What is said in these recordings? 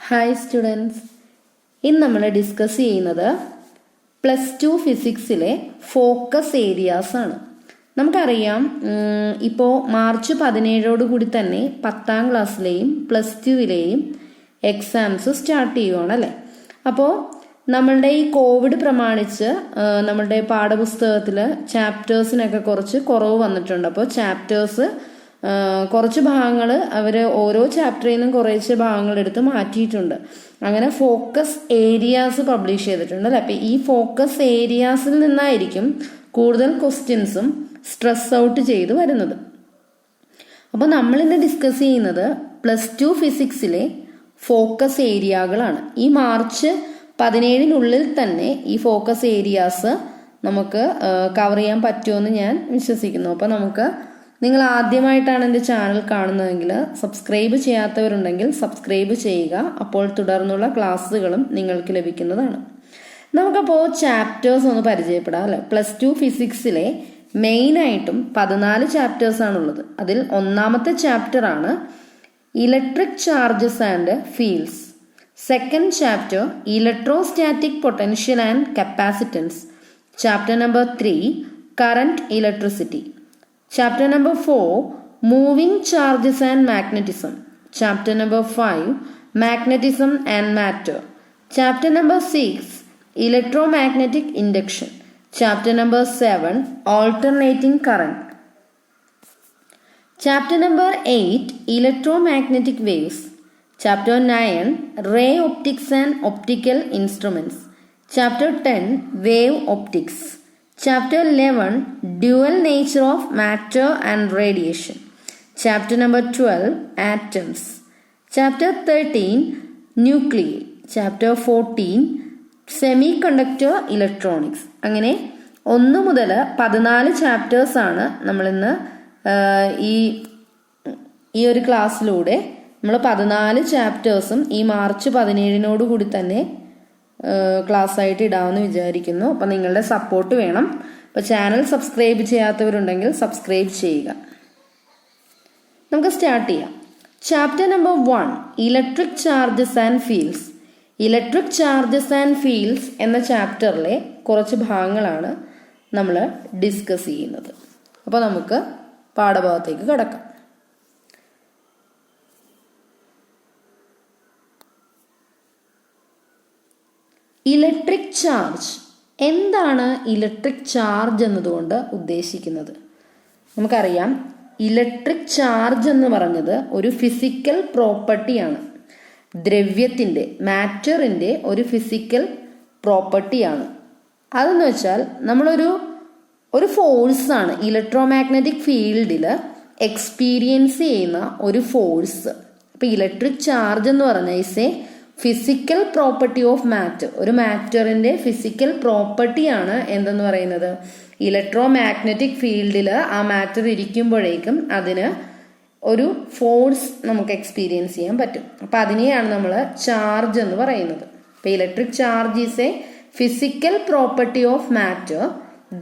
Hi students, ഇന്ന് നമ്മൾ discuss ചെയ്യുന്നത് +2 ഫിസിക്സിലെ ഫോക്കസ് ഏരിയാസ് ആണ്. നമുക്കറിയാം, ഇപ്പോൾ മാർച്ച് 17 കൂടി തന്നെ 10ാം ക്ലാസ്സിലെയും +2വിലെയും എക്സാംസ് സ്റ്റാർട്ട് ചെയ്യുവാണല്ലേ. അപ്പോൾ നമ്മളുടെ ഈ കോവിഡ് പ്രമാണിച്ച് നമ്മളുടെ പാഠപുസ്തകത്തിൽ ചാപ്റ്റേഴ്സിനൊക്കെ കുറച്ച് കുറവ് വന്നിട്ടുണ്ട്. അപ്പോൾ ചാപ്റ്റേഴ്സ് കുറച്ച് ഭാഗങ്ങൾ അവർ ഓരോ ചാപ്റ്ററിൽ നിന്നും കുറച്ച് ഭാഗങ്ങൾ എടുത്ത് മാറ്റിയിട്ടുണ്ട്. അങ്ങനെ ഫോക്കസ് ഏരിയാസ് പബ്ലിഷ് ചെയ്തിട്ടുണ്ട് അല്ലേ. അപ്പം ഈ ഫോക്കസ് ഏരിയാസിൽ നിന്നായിരിക്കും കൂടുതൽ ക്വസ്റ്റ്യൻസും സ്ട്രെസ് ഔട്ട് ചെയ്ത് വരുന്നത്. അപ്പോൾ നമ്മളിന്ന് ഡിസ്കസ് ചെയ്യുന്നത് +2 ഫിസിക്സിലെ ഫോക്കസ് ഏരിയകളാണ്. ഈ മാർച്ച് 17 തന്നെ ഈ ഫോക്കസ് ഏരിയാസ് നമുക്ക് കവർ ചെയ്യാൻ പറ്റുമെന്ന് ഞാൻ വിശ്വസിക്കുന്നു. അപ്പോൾ നിങ്ങൾ ആദ്യമായിട്ടാണ് എൻ്റെ ചാനൽ കാണുന്നതെങ്കിൽ സബ്സ്ക്രൈബ് ചെയ്യാത്തവരുണ്ടെങ്കിൽ സബ്സ്ക്രൈബ് ചെയ്യുക. അപ്പോൾ തുടർന്നുള്ള ക്ലാസ്സുകളും നിങ്ങൾക്ക് ലഭിക്കുന്നതാണ്. നമുക്കപ്പോൾ ചാപ്റ്റേഴ്സ് ഒന്ന് പരിചയപ്പെടാം അല്ലേ. +2 ഫിസിക്സിലെ മെയിനായിട്ടും 14 ചാപ്റ്റേഴ്സാണുള്ളത്. അതിൽ ഒന്നാമത്തെ ചാപ്റ്ററാണ് electric charges and fields. Second chapter electrostatic potential and capacitance. Chapter number 3 current electricity. Chapter number 4 moving charges and magnetism. Chapter number 5 magnetism and matter. Chapter number 6 electromagnetic induction. Chapter number 7 alternating current. Chapter number 8 electromagnetic waves. Chapter 9 ray optics and optical instruments. Chapter 10 wave optics. Chapter 11 dual nature of matter and radiation. Chapter number 12 atoms. Chapter 13 nuclei. Chapter 14 semiconductor electronics. അങ്ങനെ 1 മുതൽ 14 chapters ആണ് നമ്മളിന്ന് ഈ ഒരു ക്ലാസ്സിലൂടെ നമ്മൾ 14 ചാപ്റ്റേഴ്സും ഈ March 17 കൂടി തന്നെ ക്ലാസ് ആയിട്ട് ഇടാമെന്ന് വിചാരിക്കുന്നു. അപ്പം നിങ്ങളുടെ സപ്പോർട്ട് വേണം. അപ്പോൾ ചാനൽ സബ്സ്ക്രൈബ് ചെയ്യാത്തവരുണ്ടെങ്കിൽ സബ്സ്ക്രൈബ് ചെയ്യുക. നമുക്ക് സ്റ്റാർട്ട് ചെയ്യാം. Chapter number 1 electric charges and fields. Electric charges and fields എന്ന ചാപ്റ്ററിലെ കുറച്ച് ഭാഗങ്ങളാണ് നമ്മൾ ഡിസ്കസ് ചെയ്യുന്നത്. അപ്പോൾ നമുക്ക് പാഠഭാഗത്തേക്ക് കടക്കാം. ഇലക്ട്രിക് ചാർജ് എന്താണ്? ഇലക്ട്രിക് ചാർജ് എന്നതുകൊണ്ട് ഉദ്ദേശിക്കുന്നത് നമുക്കറിയാം. ഇലക്ട്രിക് ചാർജ് എന്ന് പറഞ്ഞത് ഒരു ഫിസിക്കൽ പ്രോപ്പർട്ടിയാണ്. ദ്രവ്യത്തിൻ്റെ, മാറ്ററിൻ്റെ ഒരു ഫിസിക്കൽ പ്രോപ്പർട്ടിയാണ്. അതെന്ന് വെച്ചാൽ ഒരു ഫോഴ്സാണ്. ഇലക്ട്രോമാഗ്നറ്റിക് ഫീൽഡിൽ എക്സ്പീരിയൻസ് ചെയ്യുന്ന ഒരു ഫോഴ്സ്. അപ്പോൾ ഇലക്ട്രിക് ചാർജ് എന്ന് പറഞ്ഞാൽ is a physical property of matter. ഒരു മാറ്ററിന്റെ ഫിസിക്കൽ പ്രോപ്പർട്ടിയാണ് എന്തെന്ന് പറയുന്നത്, ഇലക്ട്രോമാഗ്നറ്റിക് ഫീൽഡിൽ ആ മാറ്റർ ഇരിക്കുമ്പോഴേക്കും അതിന് ഒരു ഫോഴ്സ് നമുക്ക് എക്സ്പീരിയൻസ് ചെയ്യാൻ പറ്റും. അപ്പം അതിനെയാണ് നമ്മൾ ചാർജ് എന്ന് പറയുന്നത്. അപ്പം electric charge is a physical property of matter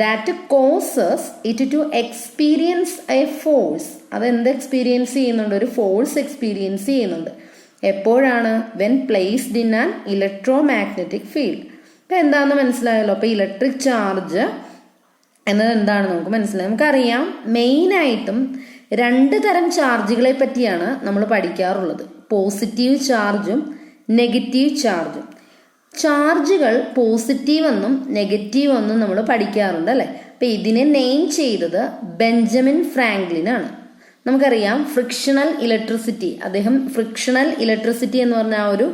that causes it to experience a force. അതെന്ത് എക്സ്പീരിയൻസ് ചെയ്യുന്നുണ്ട്? ഒരു ഫോഴ്സ് എക്സ്പീരിയൻസ് ചെയ്യുന്നുണ്ട്. എപ്പോഴാണ്? When placed in an electromagnetic field. ഇപ്പം എന്താണെന്ന് മനസ്സിലായല്ലോ. അപ്പോൾ ഇലക്ട്രിക് ചാർജ് എന്നത് എന്താണ് നമുക്ക് മനസ്സിലായി. നമുക്കറിയാം, മെയിനായിട്ടും 2 തരം ചാർജുകളെ പറ്റിയാണ് നമ്മൾ പഠിക്കാറുള്ളത്. പോസിറ്റീവ് ചാർജും നെഗറ്റീവ് ചാർജും. ചാർജുകൾ പോസിറ്റീവ് എന്നും നെഗറ്റീവ് എന്നും നമ്മൾ പഠിക്കാറുണ്ട് അല്ലേ. അപ്പം ഇതിനെ നെയിം ചെയ്തത് ബെഞ്ചമിൻ ഫ്രാങ്ക്ലിൻ ആണ്. നമുക്കറിയാം, ഫ്രിക്ഷണൽ ഇലക്ട്രിസിറ്റി. അദ്ദേഹം ഫ്രിക്ഷണൽ ഇലക്ട്രിസിറ്റി എന്ന് പറഞ്ഞ ആ ഒരു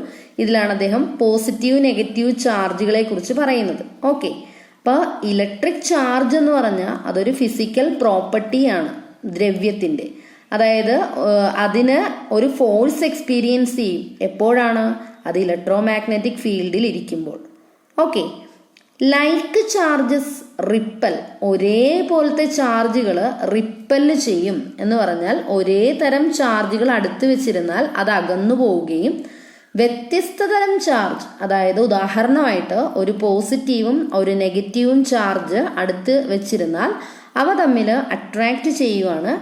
ഇതിലാണ് അദ്ദേഹം പോസിറ്റീവ് നെഗറ്റീവ് ചാർജുകളെ കുറിച്ച് പറയുന്നത്. ഓക്കെ, അപ്പോൾ ഇലക്ട്രിക് ചാർജ് എന്ന് പറഞ്ഞാൽ അതൊരു ഫിസിക്കൽ പ്രോപ്പർട്ടിയാണ് ദ്രവ്യത്തിൻ്റെ. അതായത് അതിന് ഒരു ഫോഴ്സ് എക്സ്പീരിയൻസ് ചെയ്യും. എപ്പോഴാണ്? അത് ഇലക്ട്രോമാഗ്നറ്റിക് ഫീൽഡിൽ ഇരിക്കുമ്പോൾ. Okay, like charges repel. ഒരേപോലത്തെ ചാർജുകൾ റിപ്പല് ചെയ്യും എന്ന് പറഞ്ഞാൽ ഒരേ തരം ചാർജുകൾ അടുത്ത് വെച്ചിരുന്നാൽ അത് അകന്നു പോവുകയും വ്യത്യസ്ത തരം ചാർജ്, അതായത് ഉദാഹരണമായിട്ട് ഒരു പോസിറ്റീവും ഒരു നെഗറ്റീവും ചാർജ് അടുത്ത് വെച്ചിരുന്നാൽ അവ തമ്മിൽ അട്രാക്ട് ചെയ്യുകയാണ്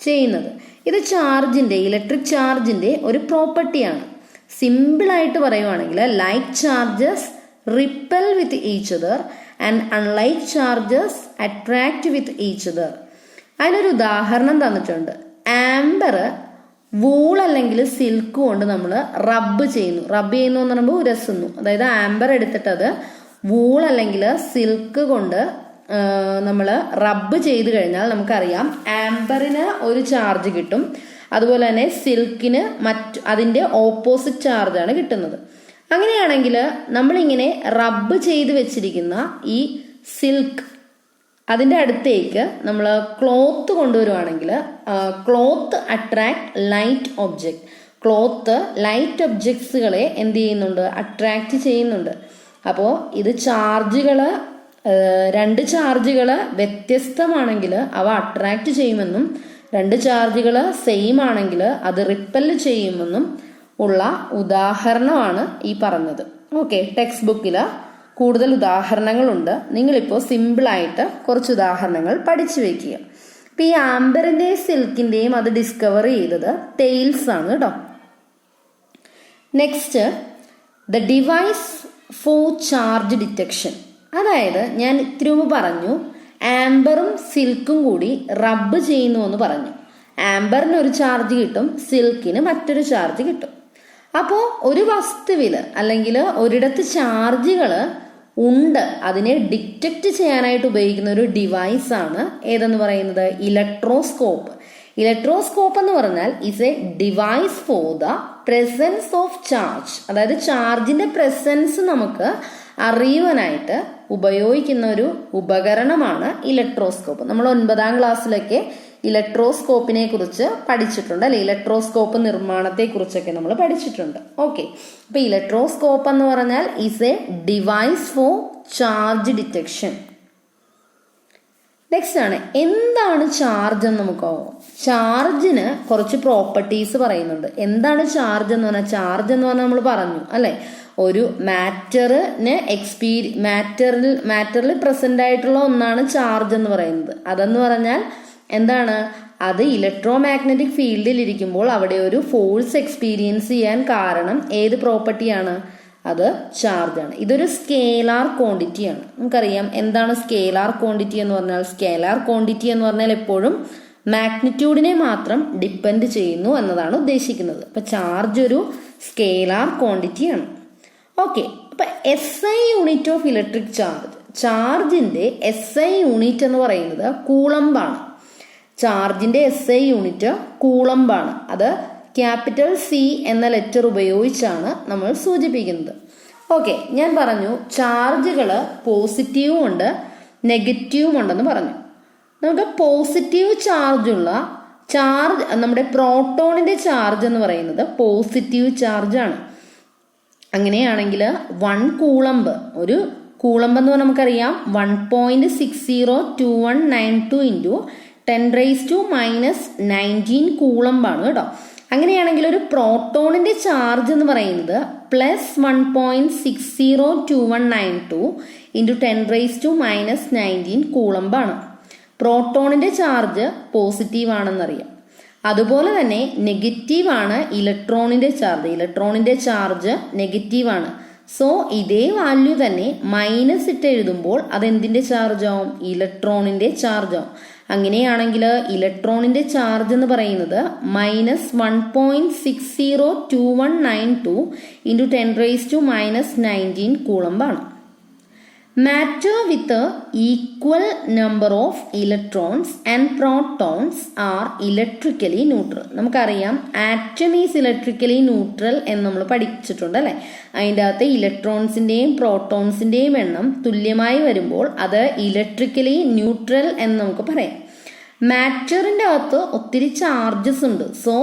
ചെയ്യുന്നത്. ഇത് ചാർജിൻ്റെ, ഇലക്ട്രിക് ചാർജിൻ്റെ ഒരു പ്രോപ്പർട്ടിയാണ്. സിമ്പിളായിട്ട് പറയുവാണെങ്കിൽ like charges ripple with each other and unlike charges attract with each other. അതിനൊരു ഉദാഹരണം തന്നിട്ടുണ്ട്. ആംബർ വൂൾ അല്ലെങ്കിൽ സിൽക്ക് കൊണ്ട് നമ്മൾ റബ്ബ് ചെയ്യുന്നു എന്ന് പറയുമ്പോൾ ഉരസുന്നു. അതായത് ആംബർ എടുത്തിട്ട് അത് വൂൾ അല്ലെങ്കിൽ സിൽക്ക് കൊണ്ട് നമ്മൾ റബ്ബ് ചെയ്ത് കഴിഞ്ഞാൽ നമുക്കറിയാം ആംബറിന് ഒരു ചാർജ് കിട്ടും, അതുപോലെ തന്നെ സിൽക്കിന് അതിൻ്റെ ഓപ്പോസിറ്റ് ചാർജാണ് കിട്ടുന്നത്. അങ്ങനെയാണെങ്കിൽ നമ്മളിങ്ങനെ റബ്ബ് ചെയ്ത് വെച്ചിരിക്കുന്ന ഈ സിൽക്ക് അതിൻ്റെ അടുത്തേക്ക് നമ്മൾ ക്ലോത്ത് കൊണ്ടുവരുവാണെങ്കിൽ cloth attract light object. Cloth light ഒബ്ജക്ട്സുകളെ എന്ത് ചെയ്യുന്നുണ്ട്? അട്രാക്റ്റ് ചെയ്യുന്നുണ്ട്. അപ്പോൾ ഇത് ചാർജുകൾ, രണ്ട് ചാർജുകൾ വ്യത്യസ്തമാണെങ്കിൽ അവ അട്രാക്റ്റ് ചെയ്യുമെന്നും രണ്ട് ചാർജുകൾ സെയിം ആണെങ്കിൽ അത് റിപ്പൽ ചെയ്യുമെന്നും ഉള്ള ഉദാഹരണമാണ് ഈ പറഞ്ഞത്. ഓക്കെ, ടെക്സ്റ്റ് ബുക്കിൽ കൂടുതൽ ഉദാഹരണങ്ങളുണ്ട്. നിങ്ങളിപ്പോൾ സിമ്പിളായിട്ട് കുറച്ച് ഉദാഹരണങ്ങൾ പഠിച്ചു വെക്കുക. ഇപ്പം ഈ ആംബറിൻ്റെയും സിൽക്കിൻ്റെയും അത് ഡിസ്കവർ ചെയ്തത് ടെയിൽസ് ആണ് കേട്ടോ. Next, the device for charge detection. അതായത് ഞാൻ ഇത്തിരി മുമ്പ് പറഞ്ഞു ആംബറും സിൽക്കും കൂടി റബ്ബ് ചെയ്യുന്നു എന്ന് പറഞ്ഞു. ആംബറിന് ഒരു ചാർജ് കിട്ടും, സിൽക്കിന് മറ്റൊരു ചാർജ് കിട്ടും. അപ്പോൾ ഒരു വസ്തുവിൽ അല്ലെങ്കിൽ ഒരിടത്ത് ചാർജുകൾ ഉണ്ട്, അതിനെ ഡിറ്റക്റ്റ് ചെയ്യാനായിട്ട് ഉപയോഗിക്കുന്ന ഒരു ഡിവൈസ് ആണ് ഏതെന്ന് പറയുന്നത്? ഇലക്ട്രോസ്കോപ്പ്. ഇലക്ട്രോസ്കോപ്പ് എന്ന് പറഞ്ഞാൽ is a device for the presence of charge. അതായത് ചാർജിന്റെ പ്രസൻസ് നമുക്ക് അറിയുവാനായിട്ട് ഉപയോഗിക്കുന്ന ഒരു ഉപകരണമാണ് ഇലക്ട്രോസ്കോപ്പ്. നമ്മൾ 9ാം ക്ലാസ്സിലൊക്കെ ഇലക്ട്രോസ്കോപ്പിനെ കുറിച്ച് പഠിച്ചിട്ടുണ്ട് അല്ലെ? ഇലക്ട്രോസ്കോപ്പ് നിർമ്മാണത്തെ കുറിച്ചൊക്കെ നമ്മൾ പഠിച്ചിട്ടുണ്ട്. ഓക്കെ, അപ്പൊ ഇലക്ട്രോസ്കോപ്പ് എന്ന് പറഞ്ഞാൽ is A device four charge detection. Next ആണ്, എന്താണ് ചാർജ് എന്ന് നമുക്ക് ചാർജിന് കുറച്ച് പ്രോപ്പർട്ടീസ് പറയുന്നുണ്ട്. എന്താണ് ചാർജ് എന്ന് പറഞ്ഞാൽ? ചാർജ് എന്ന് പറഞ്ഞാൽ നമ്മൾ പറഞ്ഞു അല്ലെ, ഒരു മാറ്ററിൽ പ്രസന്റ് ആയിട്ടുള്ള ഒന്നാണ് ചാർജ് എന്ന് പറയുന്നത്. അതെന്ന് പറഞ്ഞാൽ എന്താണ്? അത് ഇലക്ട്രോ മാഗ്നറ്റിക് ഫീൽഡിൽ ഇരിക്കുമ്പോൾ അവിടെ ഒരു ഫോഴ്സ് എക്സ്പീരിയൻസ് ചെയ്യാൻ കാരണം ഏത് പ്രോപ്പർട്ടിയാണ്? അത് ചാർജാണ്. ഇതൊരു സ്കേലാർ ക്വാണ്ടിറ്റിയാണ്. നമുക്കറിയാം എന്താണ് സ്കേലാർ ക്വാണ്ടിറ്റി എന്ന് പറഞ്ഞാൽ? സ്കേലാർ ക്വാണ്ടിറ്റി എന്ന് പറഞ്ഞാൽ എപ്പോഴും മാഗ്നിറ്റ്യൂഡിനെ മാത്രം ഡിപ്പെൻഡ് ചെയ്യുന്നു എന്നതാണ് ഉദ്ദേശിക്കുന്നത്. അപ്പൊ ചാർജ് ഒരു സ്കേലാർ ക്വാണ്ടിറ്റിയാണ്. ഓക്കെ, അപ്പൊ SI unit of electric charge. ചാർജിന്റെ SI യൂണിറ്റ് എന്ന് പറയുന്നത് കൂളംബാണ്. ചാർജിന്റെ SI യൂണിറ്റ് കൂളംബാണ്. അത് ക്യാപിറ്റൽ C എന്ന ലെറ്റർ ഉപയോഗിച്ചാണ് നമ്മൾ സൂചിപ്പിക്കുന്നത്. ഓക്കെ, ഞാൻ പറഞ്ഞു ചാർജുകൾ പോസിറ്റീവും ഉണ്ട് നെഗറ്റീവും ഉണ്ടെന്ന് പറഞ്ഞു. നമുക്ക് പോസിറ്റീവ് ചാർജുള്ള ചാർജ്, നമ്മുടെ പ്രോട്ടോണിന്റെ ചാർജ് എന്ന് പറയുന്നത് പോസിറ്റീവ് ചാർജ് ആണ്. അങ്ങനെയാണെങ്കിൽ 1 കൂളംബ്, ഒരു കൂളംബ് എന്ന് പറഞ്ഞാൽ നമുക്കറിയാം 1.602192 ഇൻറ്റു 10⁻⁻19 കൂളംബാണ് കേട്ടോ. അങ്ങനെയാണെങ്കിൽ ഒരു പ്രോട്ടോണിന്റെ ചാർജ് എന്ന് പറയുന്നത് പ്ലസ് 1.602192 ഇൻറ്റു 10⁻⁻19 കൂളംബാണ്. പ്രോട്ടോണിന്റെ ചാർജ് പോസിറ്റീവ് ആണെന്നറിയാം. അതുപോലെ തന്നെ നെഗറ്റീവ് ആണ് ഇലക്ട്രോണിന്റെ ചാർജ്. ഇലക്ട്രോണിന്റെ ചാർജ് നെഗറ്റീവ് ആണ്. സോ ഇതേ വാല്യൂ തന്നെ മൈനസ് ഇട്ട് എഴുതുമ്പോൾ അതെന്തിന്റെ ചാർജ് ആവും? ഇലക്ട്രോണിന്റെ ചാർജ് ആവും. അങ്ങനെയാണെങ്കിൽ ഇലക്ട്രോണിന്റെ ചാർജ് എന്ന് പറയുന്നത് -1.602192 into 10⁻⁻19 കൂളംബാണ്. Matter with a equal number of electrons and protons are electrically neutral. നമുക്കറിയാം ആറ്റം ഈസ് ഇലക്ട്രിക്കലി ന്യൂട്രൽ എന്ന് നമ്മൾ പഠിച്ചിട്ടുണ്ട് അല്ലെ? അതിൻ്റെ അകത്ത് ഇലക്ട്രോൺസിന്റെയും പ്രോട്ടോൺസിന്റെയും എണ്ണം തുല്യമായി വരുമ്പോൾ അത് ഇലക്ട്രിക്കലി ന്യൂട്രൽ എന്ന് നമുക്ക് പറയാം. മാറ്ററിന്റെ അകത്ത് ഒത്തിരി ചാർജസ് ഉണ്ട്. സോ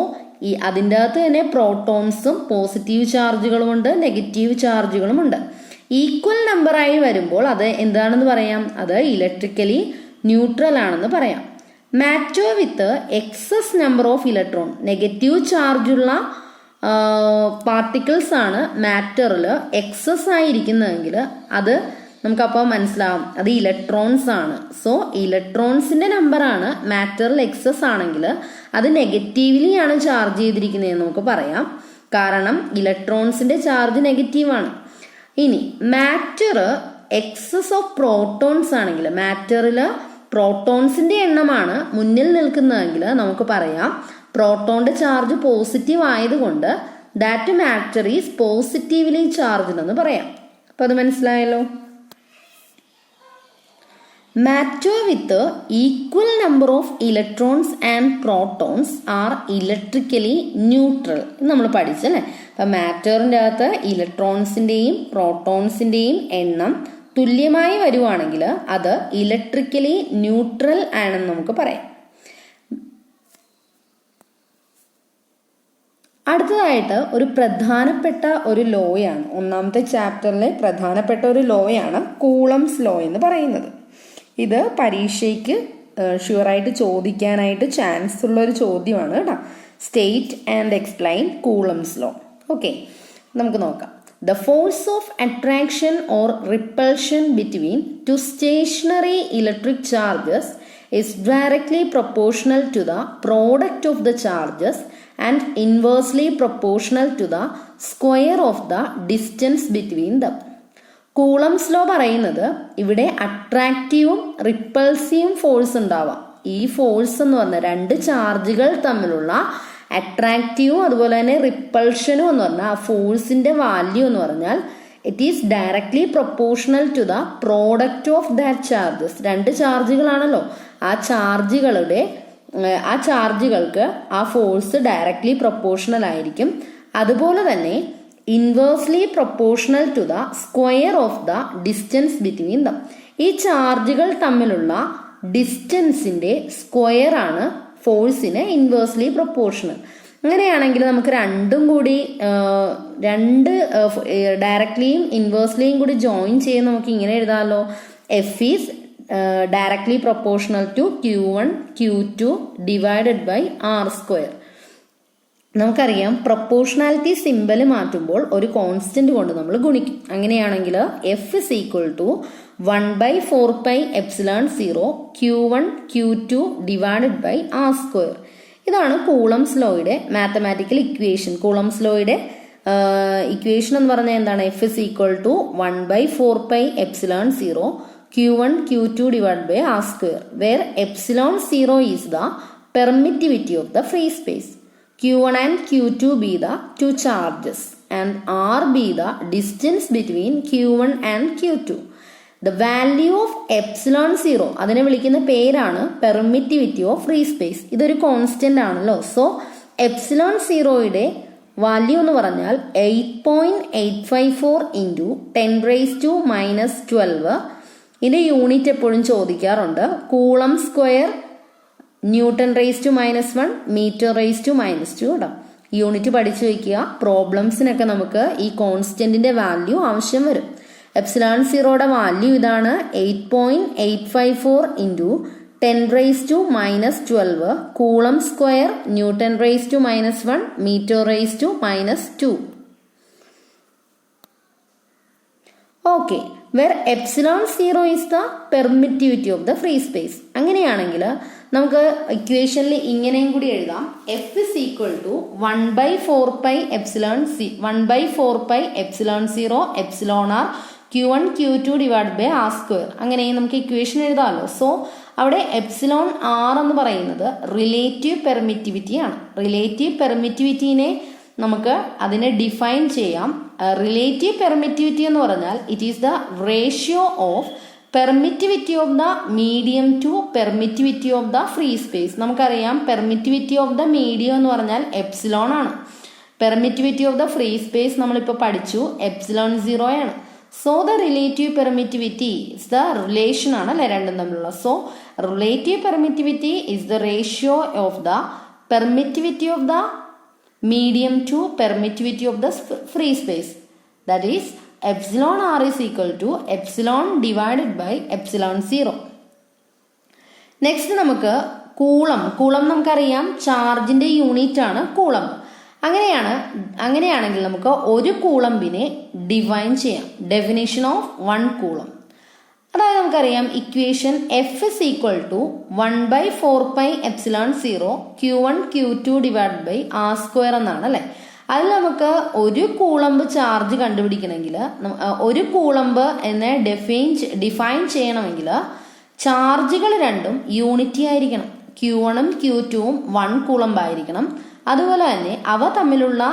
അതിൻ്റെ അകത്ത് തന്നെ പ്രോട്ടോൺസും പോസിറ്റീവ് ചാർജുകളും ഉണ്ട്, നെഗറ്റീവ് ചാർജുകളും ഉണ്ട്. ഈക്വൽ നമ്പറായി വരുമ്പോൾ അത് എന്താണെന്ന് പറയാം? അത് ഇലക്ട്രിക്കലി ന്യൂട്രൽ ആണെന്ന് പറയാം. Matter with excess number of electron, negative ചാർജുള്ള പാർട്ടിക്കിൾസ് ആണ് മാറ്ററിൽ എക്സസ് ആയിരിക്കുന്നതെങ്കിൽ അത് നമുക്കപ്പോൾ മനസ്സിലാവും അത് ഇലക്ട്രോൺസ് ആണ്. സോ ഇലക്ട്രോൺസിന്റെ നമ്പറാണ് മാറ്ററിൽ എക്സസ് ആണെങ്കിൽ അത് നെഗറ്റീവ്ലി ആണ് ചാർജ് ചെയ്തിരിക്കുന്നതെന്ന് നമുക്ക് പറയാം. കാരണം ഇലക്ട്രോൺസിന്റെ ചാർജ് നെഗറ്റീവാണ്. ഇനി മാറ്റർ എക്സസ് ഓഫ് പ്രോട്ടോൺസ് ആണെങ്കിൽ, മാറ്ററിൽ പ്രോട്ടോൺസിന്റെ എണ്ണമാണ് മുന്നിൽ നിൽക്കുന്നതെങ്കിൽ നമുക്ക് പറയാം പ്രോട്ടോണിന്റെ ചാർജ് പോസിറ്റീവ് ആയതുകൊണ്ട് that matter is positively charged എന്ന് പറയാം. അപ്പൊ അത് മനസ്സിലായല്ലോ. Matter with equal number of electrons and protons are electrically neutral. നമ്മൾ പഠിച്ചല്ലേ. അപ്പം മാറ്ററിൻ്റെ അകത്ത് ഇലക്ട്രോൺസിൻ്റെയും പ്രോട്ടോൺസിൻ്റെയും എണ്ണം തുല്യമായി വരുവാണെങ്കിൽ അത് ഇലക്ട്രിക്കലി ന്യൂട്രൽ ആണെന്ന് നമുക്ക് പറയാം. അടുത്തതായിട്ട് ഒരു പ്രധാനപ്പെട്ട ഒരു ലോയാണ്, ഒന്നാമത്തെ ചാപ്റ്ററിലെ പ്രധാനപ്പെട്ട ഒരു ലോയാണ് കൂളംസ് ലോ എന്ന് പറയുന്നത്. ഇത് പരീക്ഷയ്ക്ക് ഷുവറായിട്ട് ചോദിക്കാനായിട്ട് ചാൻസ് ഉള്ള ഒരു ചോദ്യമാണ് കേട്ടോ. State and explain Coulomb's law. Okay, നമുക്ക് നോക്കാം. The force of attraction or repulsion between two stationary electric charges is directly proportional to the product of the charges and inversely proportional to the square of the distance between them. Coulomb's law പറയുന്നത് ഇവിടെ അട്രാക്റ്റീവും റിപ്പൾസീവും force ഉണ്ടാവാം. ഈ force എന്ന് പറഞ്ഞാൽ രണ്ട് ചാർജുകൾ തമ്മിലുള്ള അട്രാക്റ്റീവും അതുപോലെ തന്നെ റിപ്പൾഷനും എന്ന് പറഞ്ഞാൽ ആ ഫോഴ്സിന്റെ വാല്യൂ എന്ന് പറഞ്ഞാൽ it is directly proportional to the product of that charges. രണ്ട് ചാർജുകളാണല്ലോ, ആ ചാർജുകൾക്ക് ആ ഫോഴ്സ് ഡയറക്ട്ലി പ്രൊപ്പോർഷണൽ ആയിരിക്കും. അതുപോലെ തന്നെ inversely proportional to the square of the distance between them. ഈ ചാർജുകൾ തമ്മിലുള്ള ഡിസ്റ്റൻസിന്റെ സ്ക്വയർ ആണ് ഫോഴ്സിന് ഇൻവേഴ്സ്ലി പ്രൊപ്പോർഷണൽ. അങ്ങനെയാണെങ്കിൽ നമുക്ക് രണ്ടും കൂടി ഡയറക്ട്ലിയും ഇൻവേഴ്സ്ലിയും കൂടി ജോയിൻ ചെയ്ത് നമുക്ക് ഇങ്ങനെ എഴുതാമല്ലോ. F is directly proportional to Q1 Q2 divided by R square. നമുക്കറിയാം പ്രൊപ്പോർഷണാലിറ്റി സിമ്പൽ മാറ്റുമ്പോൾ ഒരു കോൺസ്റ്റന്റ് കൊണ്ട് നമ്മൾ ഗുണിക്കും. അങ്ങനെയാണെങ്കിൽ F is equal to 1/4πε0 Q1 Q2 divided by R square. ഇതാണ് കൂളംസ് ലോയുടെ മാത്തമാറ്റിക്കൽ ഇക്വേഷൻ. കൂളംസ് ലോയുടെ ഇക്വേഷൻ എന്ന് പറഞ്ഞാൽ എന്താണ്? F is equal to 1/4πε0 Q1 Q2 divided by R square, where ε0 is the permittivity of the free space. Q1 and Q2 be the two charges and R be the distance between Q1 and Q2. The value of ε0 അതിനെ വിളിക്കുന്ന പേരാണ് permittivity of free space. ഇതൊരു constant ആണല്ലോ. So ε0യുടെ value എന്ന് പറഞ്ഞാൽ 8.854 into 10⁻⁻12. ഇതിന്റെ unit എപ്പോഴും ചോദിക്കാറുണ്ട്. കൂളം സ്ക്വയർ N⁻⁻1 m⁻⁻2 കേട്ടോ. യൂണിറ്റ് പഠിച്ചു വയ്ക്കുക. പ്രോബ്ലംസിനൊക്കെ നമുക്ക് ഈ കോൺസ്റ്റന്റിന്റെ വാല്യൂ ആവശ്യം വരും. ε0യുടെ വാല്യൂ ഇതാണ് 8.854 into 10⁻⁻12 coulomb square N⁻⁻1 m⁻⁻2. Okay, where ε0 is the permittivity of the free space. അങ്ങനെയാണെങ്കിൽ നമുക്ക് ഇക്വേഷനിൽ ഇങ്ങനെയും കൂടി എഴുതാം. F is equal to 1/4πε0 εr Q1 Q2 divide by R square. അങ്ങനെയും നമുക്ക് ഇക്വേഷൻ എഴുതാമല്ലോ. സോ അവിടെ ε0 എന്ന് പറയുന്നത് റിലേറ്റീവ് പെർമിറ്റിവിറ്റി ആണ്. റിലേറ്റീവ് പെർമിറ്റിവിറ്റിനെ നമുക്ക് അതിനെ ഡിഫൈൻ ചെയ്യാം. റിലേറ്റീവ് പെർമിറ്റിവിറ്റി എന്ന് പറഞ്ഞാൽ it is the ratio of permittivity of the medium to permittivity of the free space. നമുക്കറിയാം പെർമിറ്റിവിറ്റി ഓഫ് ദ മീഡിയം എന്ന് പറഞ്ഞാൽ എപ്സിലോൺ ആണ്. Permittivity of the free space നമ്മളിപ്പോൾ പഠിച്ചു ε0 ആണ്. So the relative permittivity is the relation ആണ് അല്ലെ രണ്ടും തമ്മിലുള്ള. So relative permittivity is the ratio of the permittivity of the medium to permittivity of the free space. That is εr is equal to epsilon divided by ε0. Next നമുക്ക് coulomb നമുക്കറിയാം ചാർജിന്റെ unit ആണ് coulomb. അങ്ങനെയാണെങ്കിൽ നമുക്ക് ഒരു കൂളംബിനെ define ചെയ്യാം. Definition of 1 coulomb. അതായത് നമുക്കറിയാം equation F is equal to 1/4πε0 Q1 Q2 divide by R square എന്നാണ് അല്ലെ. അതിൽ നമുക്ക് ഒരു കൂളംബ് ചാർജ് കണ്ടുപിടിക്കണമെങ്കിൽ, ഒരു കൂളംബ് എന്നെ ഡിഫൈൻ ചെയ്യണമെങ്കിൽ ചാർജുകൾ രണ്ടും യൂണിറ്റി ആയിരിക്കണം. Q1ഉം Q2ഉം 1 കൂളംബ് ആയിരിക്കണം. അതുപോലെ തന്നെ അവ തമ്മിലുള്ള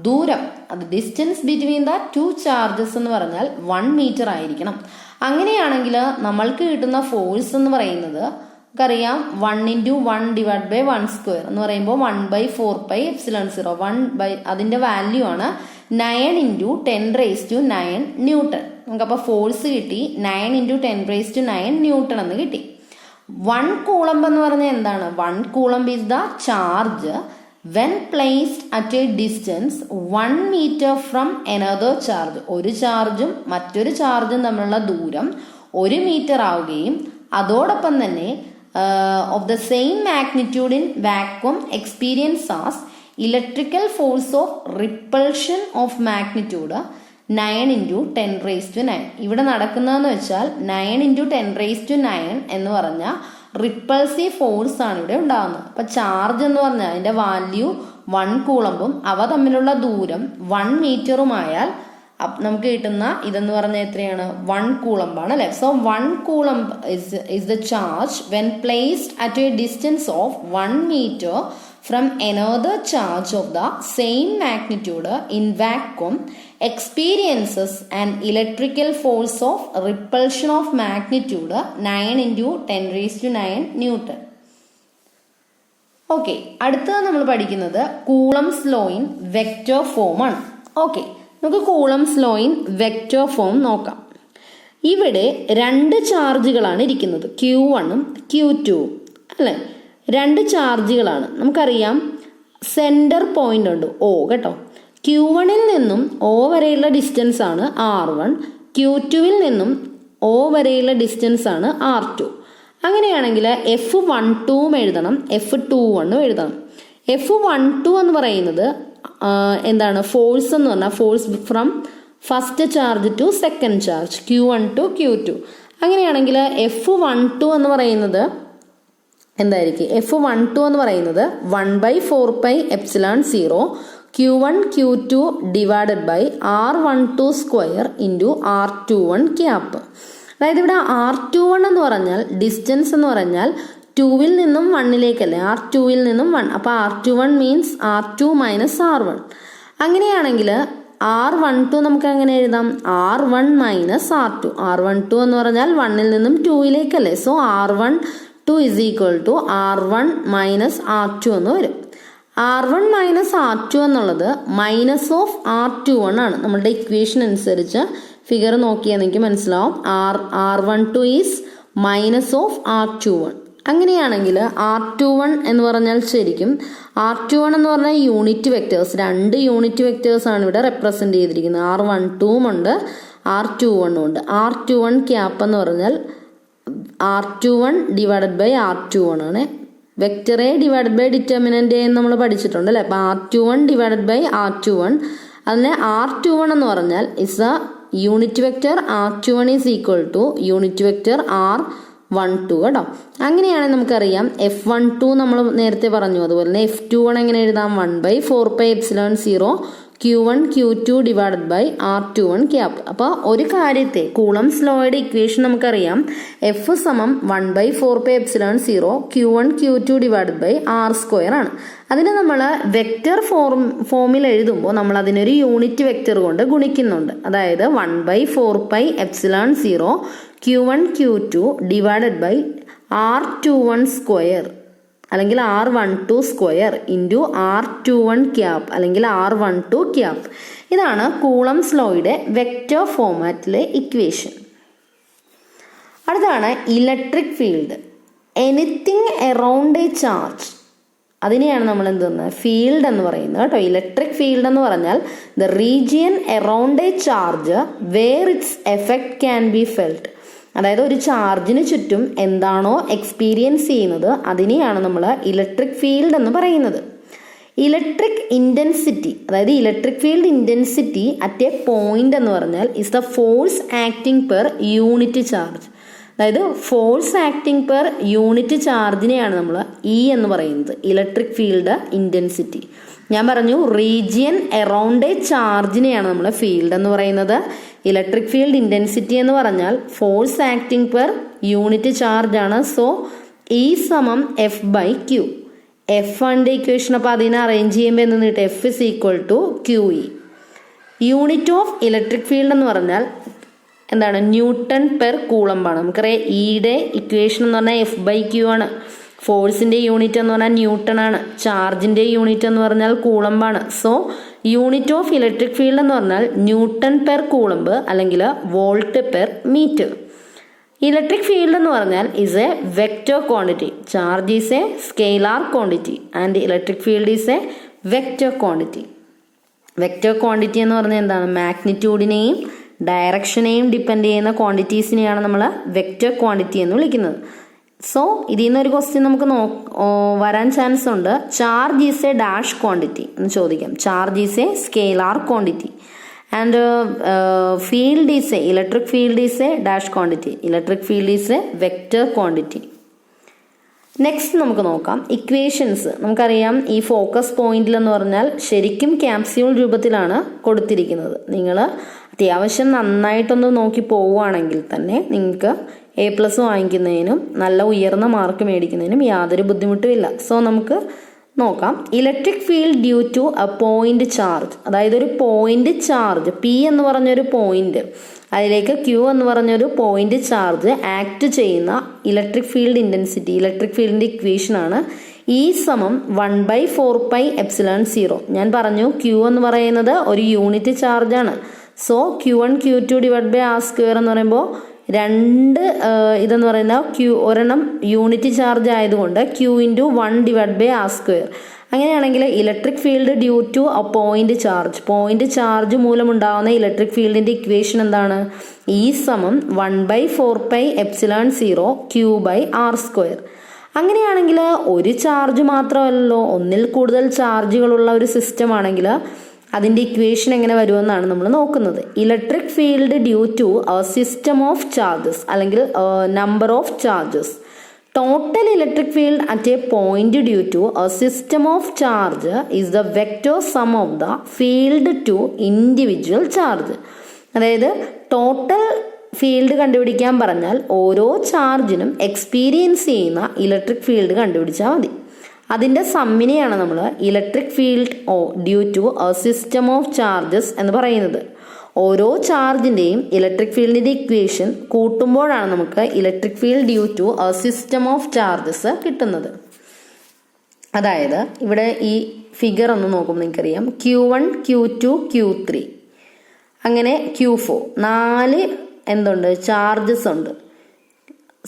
ദൂരം, അത് ഡിസ്റ്റൻസ് ബിറ്റ്വീൻ ദ 2 ചാർജസ് എന്ന് പറഞ്ഞാൽ 1 മീറ്റർ ആയിരിക്കണം. അങ്ങനെയാണെങ്കിൽ നമ്മൾക്ക് കിട്ടുന്ന ഫോഴ്സ് എന്ന് പറയുന്നത് നമുക്കറിയാം 1 × 1 / 1² എന്ന് പറയുമ്പോൾ 1/4πε0. അതിന്റെ വാല്യൂ ആണ് 9 × 10⁹ ന്യൂട്ടൺ. നമുക്കപ്പോൾ ഫോഴ്സ് കിട്ടി 9 × 10⁹ ന്യൂട്ടൺ എന്ന് കിട്ടി. 1 കൂളംബ് എന്ന് പറഞ്ഞാൽ എന്താണ്? 1 Coulomb is the charge when placed at a distance 1 meter from another charge. ഒരു ചാർജും മറ്റൊരു ചാർജും തമ്മിലുള്ള ദൂരം 1 മീറ്റർ ആവുകയും അതോടൊപ്പം തന്നെ of the same magnitude in vacuum experience as electrical force of repulsion of magnitude 9 × 10⁹. ഇവിടെ നടക്കുന്നതെന്ന് വെച്ചാൽ 9 × 10⁹ എന്ന് പറഞ്ഞാൽ റിപ്പൾസീവ് ഫോഴ്സ് ആണ് ഇവിടെ ഉണ്ടാകുന്നത്. അപ്പൊ ചാർജ് എന്ന് പറഞ്ഞാൽ അതിന്റെ വാല്യൂ 1 കൂളംബും അവ തമ്മിലുള്ള ദൂരം 1 മീറ്ററുമായാൽ നമുക്ക് കിട്ടുന്ന ഇതെന്ന് പറഞ്ഞാൽ എത്രയാണ്? 1 കൂളംബാണ് അല്ലെ. So 1 Coulomb is the charge when placed at a distance of 1 meter from another charge of the same magnitude in vacuum experiences an electrical force of repulsion of magnitude 9 × 10⁹ newton. Okay, അടുത്തത് നമ്മൾ പഠിക്കുന്നത് Coulomb's law in vector form ആണ്. Okay, നമുക്ക് Coulomb's law in vector form നോക്കാം. ഇവിടെ 2 ചാർജുകളാണ് ഇരിക്കുന്നത്, Q1ഉം Q2ഉം അല്ലെ. 2 ചാർജുകളാണ്. നമുക്കറിയാം സെന്റർ പോയിന്റ് ഉണ്ട് O കേട്ടോ. Q1ൽ നിന്നും O വരെയുള്ള ഡിസ്റ്റൻസ് ആണ് R1, Q2വിൽ നിന്നും O വരെയുള്ള ഡിസ്റ്റൻസ് ആണ് R2. അങ്ങനെയാണെങ്കിൽ F12ഉം എഴുതണം, F21ഉം എഴുതണം. F12 എന്ന് പറയുന്നത് എന്താണ്? ഫോഴ്സ് എന്ന് പറഞ്ഞാൽ force from first charge to second charge, Q1 to Q2. അങ്ങനെയാണെങ്കിൽ F12 എന്ന് പറയുന്നത് എന്തായിരിക്കും? F12 എന്ന് പറയുന്നത് 1/4πε0 Q1 Q2 divided by R12² into R21 cap. അതായത് ഇവിടെ R21 എന്ന് പറഞ്ഞാൽ ഡിസ്റ്റൻസ് എന്ന് പറഞ്ഞാൽ 2വിൽ നിന്നും 1ലേക്കല്ലേ, R2വിൽ നിന്നും 1. അപ്പോൾ R21 മീൻസ് R2 - R1. അങ്ങനെയാണെങ്കിൽ R12 നമുക്ക് അങ്ങനെ എഴുതാം, R1 - R2. R12 എന്ന് പറഞ്ഞാൽ 1ൽ നിന്നും 2ലേക്കല്ലേ. സോ R12 = R1 - R2 എന്ന് വരും. R1 - R2 എന്നുള്ളത് മൈനസ് ഓഫ് R21 ആണ്. നമ്മളുടെ ഇക്വേഷൻ അനുസരിച്ച് ഫിഗർ നോക്കിയാൽ നിങ്ങൾക്ക് മനസ്സിലാവും. R12 is minus of R21. അങ്ങനെയാണെങ്കിൽ R21 എന്ന് പറഞ്ഞാൽ ശരിക്കും R21 എന്ന് പറഞ്ഞാൽ യൂണിറ്റ് വെക്ടേഴ്സ്, 2 യൂണിറ്റ് വെക്ടേഴ്സ് ആണ് ഇവിടെ റെപ്രസെന്റ് ചെയ്തിരിക്കുന്നത്. R12ഉം ഉണ്ട്, R21ഉം ഉണ്ട്. R21 ക്യാപ്പ് എന്ന് പറഞ്ഞാൽ R21 ഡിവൈഡഡ് ബൈ R21 ആണ്. Vector A divided by determinant A എന്ന് നമ്മൾ പഠിച്ചിട്ടുണ്ട് അല്ലെ. അപ്പൊ R21 ഡിവൈഡഡ് ബൈ R21. അതിന് R21 എന്ന് പറഞ്ഞാൽ is A unit vector. R21 is equal two unit vector R12 കേട്ടോ. അങ്ങനെയാണെങ്കിൽ നമുക്കറിയാം F12 നമ്മൾ നേരത്തെ പറഞ്ഞു. അതുപോലെ തന്നെ F21 എങ്ങനെ എഴുതാം? 1/4πε0 Q1 Q2 divided by R21 cap. അപ്പോൾ ഒരു കാര്യത്തെ കൂളംസ് ലോയുടെ ഇക്വേഷൻ നമുക്കറിയാം, F = 1/4πε0 Q1 Q2 divided by R² ആണ്. അതിന് നമ്മൾ വെക്റ്റർ ഫോമിൽ എഴുതുമ്പോൾ നമ്മൾ അതിനൊരു യൂണിറ്റ് വെക്റ്റർ കൊണ്ട് ഗുണിക്കുന്നുണ്ട്. അതായത് 1/4πε0 Q1 Q2 divided by R21² അല്ലെങ്കിൽ R12² ഇൻറ്റു R21 ക്യാപ്പ് അല്ലെങ്കിൽ R12 ക്യാപ്പ്. ഇതാണ് കൂളംസ് ലോയുടെ വെക്റ്റർ ഫോമാറ്റിലെ ഇക്വേഷൻ. അടുത്താണ് electric field. Anything around a charge, അതിനെയാണ് നമ്മൾ എന്തെന്ന് ഫീൽഡ് എന്ന് പറയുന്നത് കേട്ടോ. ഇലക്ട്രിക് ഫീൽഡ് എന്ന് പറഞ്ഞാൽ the region around a charge where its effect can be felt. അതായത് ഒരു ചാർജിന് ചുറ്റും എന്താണോ എക്സ്പീരിയൻസ് ചെയ്യുന്നത് അതിനെയാണ് നമ്മൾ ഇലക്ട്രിക് ഫീൽഡ് എന്ന് പറയുന്നത്. ഇലക്ട്രിക് ഇന്റൻസിറ്റി, അതായത് electric field intensity at a point എന്ന് പറഞ്ഞാൽ is the force acting per unit charge. അതായത് ഫോഴ്സ് ആക്ടിങ് പെർ യൂണിറ്റ് ചാർജിനെയാണ് നമ്മൾ E എന്ന് പറയുന്നത്, ഇലക്ട്രിക് ഫീൽഡ് ഇന്റൻസിറ്റി. ഞാൻ പറഞ്ഞു റീജിയൻ അറൗണ്ട് എ ചാർജിനെയാണ് നമ്മൾ ഫീൽഡ് എന്ന് പറയുന്നത്. ഇലക്ട്രിക് ഫീൽഡ് ഇന്റൻസിറ്റി എന്ന് പറഞ്ഞാൽ force acting per unit charge ആണ്. സോ E സമം എഫ് ബൈ ക്യൂ. എഫ് ആണിന്റെ ഇക്വേഷൻ. അപ്പോൾ അതിനെ അറേഞ്ച് ചെയ്യുമ്പോൾ എന്ന് കിട്ടും, F is equal to Q E. Unit of electric field എന്ന് പറഞ്ഞാൽ എന്താണ്? ന്യൂട്ടൺ പെർ കൂളംബാണ്. നമുക്കറിയാം ഇയുടെ ഇക്വേഷൻ എന്ന് പറഞ്ഞാൽ എഫ് ബൈ ക്യൂ ആണ്. ഫോഴ്സിന്റെ യൂണിറ്റ് എന്ന് പറഞ്ഞാൽ ന്യൂട്ടൺ ആണ്. ചാർജിന്റെ യൂണിറ്റ് എന്ന് പറഞ്ഞാൽ കൂളംബാണ്. So unit of electric field എന്ന് പറഞ്ഞാൽ ന്യൂട്ടൺ പെർ കൂളംബ് അല്ലെങ്കിൽ volt per metre. Electric field എന്ന് പറഞ്ഞാൽ is a vector quantity. Charge is a scalar quantity and electric field is a vector quantity. Vector quantity എന്ന് പറഞ്ഞാൽ എന്താണ്? മാഗ്നിറ്റ്യൂഡിനെയും ഡയറക്ഷനെയും depend ചെയ്യുന്ന ക്വാണ്ടിറ്റീസിനെയാണ് നമ്മൾ വെക്റ്റർ ക്വാണ്ടിറ്റി എന്ന് വിളിക്കുന്നത്. സോ ഇതിൽ നിന്നൊരു ക്വസ്റ്റ്യൻ നമുക്ക് വരാൻ ചാൻസ് ഉണ്ട്. Charge is A dash quantity എന്ന് ചോദിക്കാം. Charge is a scalar quantity and field is A electric field is A dash quantity. Electric field is a vector quantity. Next നമുക്ക് നോക്കാം ഇക്വേഷൻസ്. നമുക്കറിയാം ഈ ഫോക്കസ് പോയിന്റിൽ എന്ന് പറഞ്ഞാൽ ശരിക്കും ക്യാപ്സ്യൂൾ രൂപത്തിലാണ് കൊടുത്തിരിക്കുന്നത്. നിങ്ങൾ അത്യാവശ്യം നന്നായിട്ടൊന്ന് നോക്കി പോവുകയാണെങ്കിൽ തന്നെ നിങ്ങൾക്ക് A+ വാങ്ങിക്കുന്നതിനും നല്ല ഉയർന്ന മാർക്ക് മേടിക്കുന്നതിനും യാതൊരു ബുദ്ധിമുട്ടും ഇല്ല. സോ നമുക്ക് നോക്കാം. Electric field due to a point charge, അതായത് ഒരു പോയിന്റ് ചാർജ് P എന്ന് പറഞ്ഞൊരു പോയിന്റ്, അതിലേക്ക് Q എന്ന് പറഞ്ഞൊരു പോയിന്റ് ചാർജ് ആക്ട് ചെയ്യുന്ന ഇലക്ട്രിക് ഫീൽഡ് ഇന്റൻസിറ്റി, ഇലക്ട്രിക് ഫീൽഡിന്റെ ഇക്വേഷൻ ആണ് E സമം 1/4πε0. ഞാൻ പറഞ്ഞു Q എന്ന് പറയുന്നത് ഒരു യൂണിറ്റ് ചാർജ് ആണ്. So Q1 Q2 divide by r² എന്ന് പറയുമ്പോൾ രണ്ട് ഇതെന്ന് പറയുന്ന ഒരെണ്ണം യൂണിറ്റ് ചാർജ് ആയതുകൊണ്ട് Q × 1 ഡിവൈഡ് ബൈ r². അങ്ങനെയാണെങ്കിൽ electric field due to a point charge മൂലമുണ്ടാകുന്ന ഇലക്ട്രിക് ഫീൽഡിന്റെ ഇക്വേഷൻ എന്താണ്? E സമം 1/4πε0 Q/r². അങ്ങനെയാണെങ്കിൽ ഒരു ചാർജ് മാത്രമല്ലല്ലോ, ഒന്നിൽ കൂടുതൽ ചാർജുകളുള്ള ഒരു സിസ്റ്റം ആണെങ്കിൽ അതിന്റെ ഇക്വേഷൻ എങ്ങനെ വരുമെന്നാണ് നമ്മൾ നോക്കുന്നത്. Electric field due to a system of charges അല്ലെങ്കിൽ number of charges. Total electric field at a point due to a system of charge is the vector sum of the field to individual charge. അതായത് total field കണ്ടുപിടിക്കാൻ പറഞ്ഞാൽ ഓരോ ചാർജിനും experience ചെയ്യുന്ന electric field കണ്ടുപിടിച്ചാൽ മതി. അതിന്റെ സമ്മിനെയാണ് നമ്മൾ electric field due to a system of charges എന്ന് പറയുന്നത്. ഓരോ ചാർജിന്റെയും ഇലക്ട്രിക് ഫീൽഡിന്റെ ഇക്വേഷൻ കൂട്ടുമ്പോഴാണ് നമുക്ക് electric field due to a system of charges കിട്ടുന്നത്. അതായത് ഇവിടെ ഈ ഫിഗർ ഒന്ന് നോക്കുമ്പോൾ നിങ്ങൾക്കറിയാം Q1 Q2 Q3 അങ്ങനെ Q4 4 എന്തുണ്ട്? ചാർജസ് ഉണ്ട്.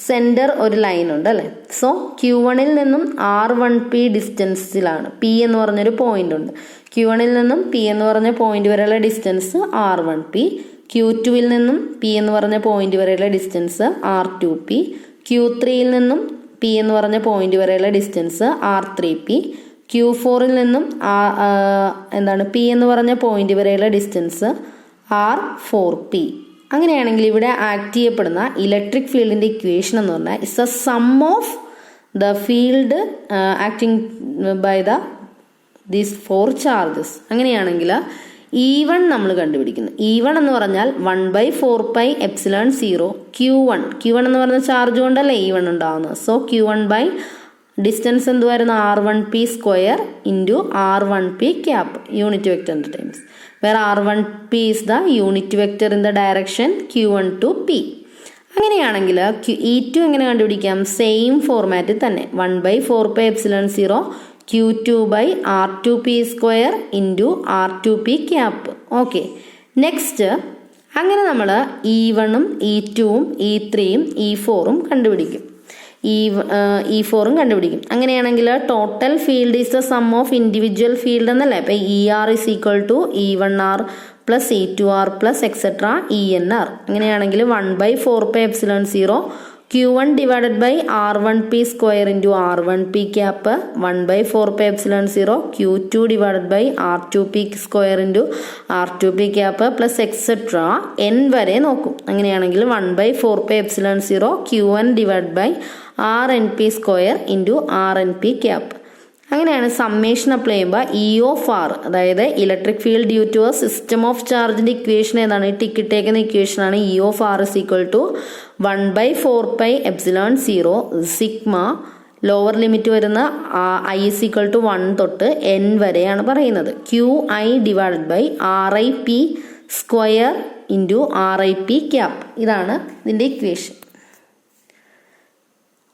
സെന്റർ ഒരു ലൈൻ ഉണ്ട് അല്ലെ. സോ Q1 നിന്നും R1P ഡിസ്റ്റൻസിലാണ്. P എന്ന് പറഞ്ഞൊരു പോയിന്റ് ഉണ്ട്. Q1 നിന്നും P എന്ന് പറഞ്ഞ പോയിന്റ് വരെയുള്ള ഡിസ്റ്റൻസ് R1P. Q2 നിന്നും P എന്ന് പറഞ്ഞ പോയിന്റ് വരെയുള്ള ഡിസ്റ്റൻസ് R2P. Q3 നിന്നും P എന്ന് പറഞ്ഞ പോയിന്റ് വരെയുള്ള ഡിസ്റ്റൻസ് R3P. Q4 നിന്നും P എന്ന് പറഞ്ഞ പോയിന്റ് വരെയുള്ള ഡിസ്റ്റൻസ് R4P. അങ്ങനെയാണെങ്കിൽ ഇവിടെ ആക്ട് ചെയ്യപ്പെടുന്ന ഇലക്ട്രിക് ഫീൽഡിന്റെ ഇക്വേഷൻ എന്ന് പറഞ്ഞാൽ it's a sum of the field acting by these 4 charges. അങ്ങനെയാണെങ്കിൽ E1 നമ്മൾ കണ്ടുപിടിക്കുന്നു. E1 എന്ന് പറഞ്ഞാൽ 1/4πε0 Q1 എന്ന് പറഞ്ഞ ചാർജ് കൊണ്ടല്ലേ E1 ഉണ്ടാവുന്നത്. സോ Q1 ബൈ ഡിസ്റ്റൻസ് എന്തുവായിരുന്നു? R1P² into R1P cap unit വെക്ടറിന്റെ times, where R1P is the unit vector in the direction Q1 to P. അങ്ങനെയാണെങ്കിൽ E2 എങ്ങനെ കണ്ടുപിടിക്കാം? സെയിം ഫോർമാറ്റിൽ തന്നെ 1/4πε0 Q2/R2P² into R2P cap. Okay, next അങ്ങനെ നമ്മൾ E1ഉം E2ഉം E3ഉം E4ഉം കണ്ടുപിടിക്കും. E4ഉം കണ്ടുപിടിക്കും. അങ്ങനെയാണെങ്കിൽ total field is the sum of individual field എന്നല്ലേ. അപ്പൊ ER is equal to E1R plus E2R plus etcetera ENR. അങ്ങനെയാണെങ്കിൽ 1/4πε0 Q1 divided by R1P² into R1P cap 1/4πε0 Q2 divided by R2P² into R2P cap plus etcetera N വരെ നോക്കും. അങ്ങനെയാണെങ്കിൽ 1/4πε0 Q1 divide by RNP² into RNP cap. അങ്ങനെയാണ് summation apply ചെയ്യുമ്പോൾ E of R, അതായത് electric field due to a system of ചാർജിന്റെ equation ഏതാണ്? ടിക്കിട്ടേക്കുന്ന ഇക്വേഷനാണ് E of R is equal to 1/4πε0 sigma, lower limit വരുന്ന ഐ ഇസ് ഈക്വൽ ടു 1 തൊട്ട് n വരെയാണ് പറയുന്നത്. QI divided by RIP square into RIP cap. ഇതാണ് ഇതിൻ്റെ ഇക്വേഷൻ.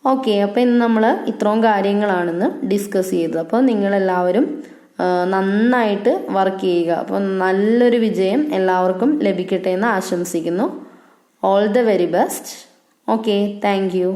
ഓക്കെ, അപ്പോൾ ഇന്ന് നമ്മൾ ഇത്രയും കാര്യങ്ങളാണെന്ന് ഡിസ്കസ് ചെയ്തത്. അപ്പോൾ നിങ്ങളെല്ലാവരും നന്നായിട്ട് വർക്ക് ചെയ്യുക. അപ്പോൾ നല്ലൊരു വിജയം എല്ലാവർക്കും ലഭിക്കട്ടെ എന്ന് ആശംസിക്കുന്നു. All the very best. Okay, thank you.